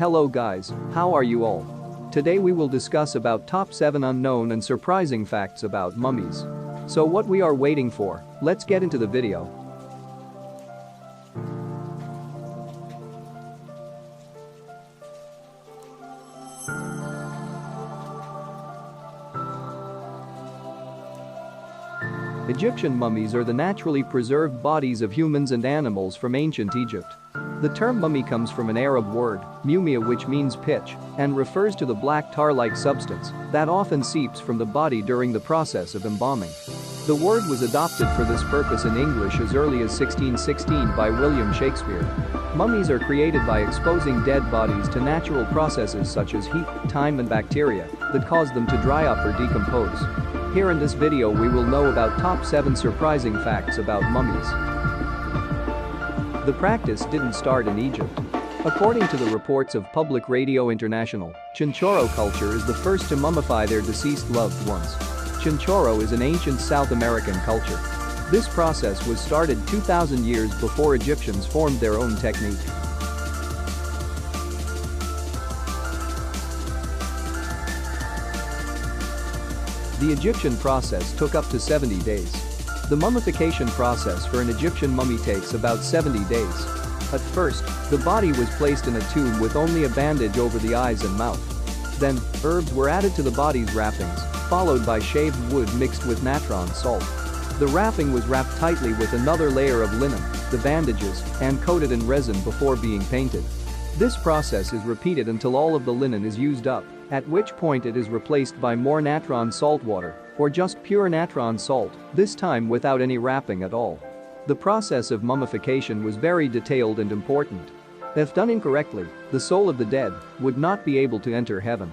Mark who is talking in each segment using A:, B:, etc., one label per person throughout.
A: Hello guys, how are you all? Today we will discuss about top 7 unknown and surprising facts about mummies. So what we are waiting for, let's get into the video. Egyptian mummies are the naturally preserved bodies of humans and animals from ancient Egypt. The term mummy comes from an Arab word, mumia, which means pitch, and refers to the black tar-like substance that often seeps from the body during the process of embalming. The word was adopted for this purpose in English as early as 1616 by William Shakespeare. Mummies are created by exposing dead bodies to natural processes such as heat, time and bacteria that cause them to dry up or decompose. Here in this video we will know about top 7 surprising facts about mummies. The practice didn't start in Egypt. According to the reports of Public Radio International, Chinchorro culture is the first to mummify their deceased loved ones. Chinchorro is an ancient South American culture. This process was started 2,000 years before Egyptians formed their own technique. The Egyptian process took up to 70 days. The mummification process for an Egyptian mummy takes about 70 days. At first, the body was placed in a tomb with only a bandage over the eyes and mouth. Then, herbs were added to the body's wrappings, followed by shaved wood mixed with natron salt. The wrapping was wrapped tightly with another layer of linen, the bandages, and coated in resin before being painted. This process is repeated until all of the linen is used up, at which point it is replaced by more natron salt water, or just pure natron salt, this time without any wrapping at all. The process of mummification was very detailed and important. If done incorrectly, the soul of the dead would not be able to enter heaven.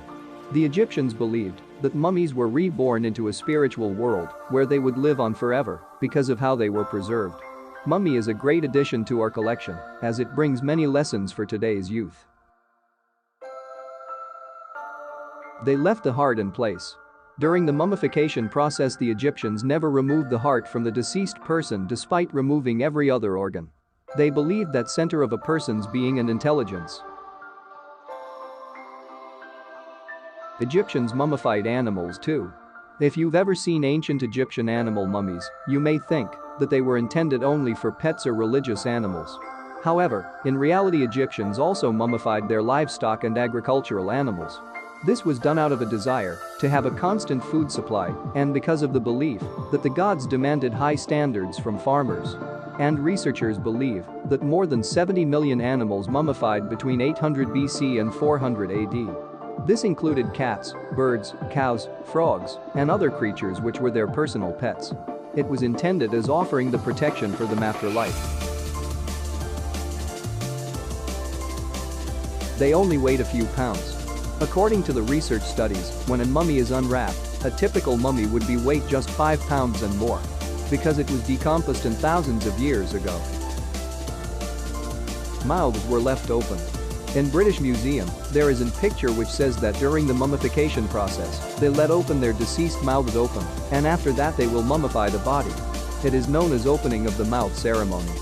A: The Egyptians believed that mummies were reborn into a spiritual world where they would live on forever because of how they were preserved. Mummy is a great addition to our collection as it brings many lessons for today's youth. They left the heart in place. During the mummification process, the Egyptians never removed the heart from the deceased person despite removing every other organ. They believed that center of a person's being and intelligence. Egyptians mummified animals too. If you've ever seen ancient Egyptian animal mummies, you may think that they were intended only for pets or religious animals. However, in reality Egyptians also mummified their livestock and agricultural animals. This was done out of a desire to have a constant food supply and because of the belief that the gods demanded high standards from farmers. And researchers believe that more than 70 million animals mummified between 800 BC and 400 AD. This included cats, birds, cows, frogs, and other creatures which were their personal pets. It was intended as offering the protection for them after life. They only weighed a few pounds. According to the research studies, when a mummy is unwrapped, a typical mummy would be weighed just 5 pounds and more. Because it was decomposed in thousands of years ago. Mouths were left open. In British Museum, there is a picture which says that during the mummification process, they let open their deceased mouths open, and after that they will mummify the body. It is known as opening of the mouth ceremony.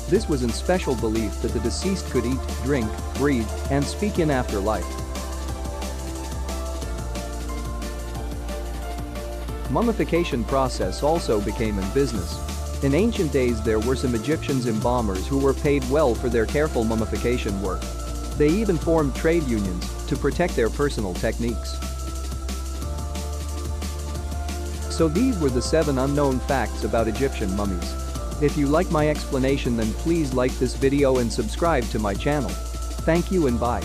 A: This was in special belief that the deceased could eat, drink, breathe, and speak in afterlife. Mummification process also became in business. In ancient days there were some Egyptian embalmers who were paid well for their careful mummification work. They even formed trade unions to protect their personal techniques. So these were the 7 unknown facts about Egyptian mummies. If you like my explanation then please like this video and subscribe to my channel. Thank you and bye.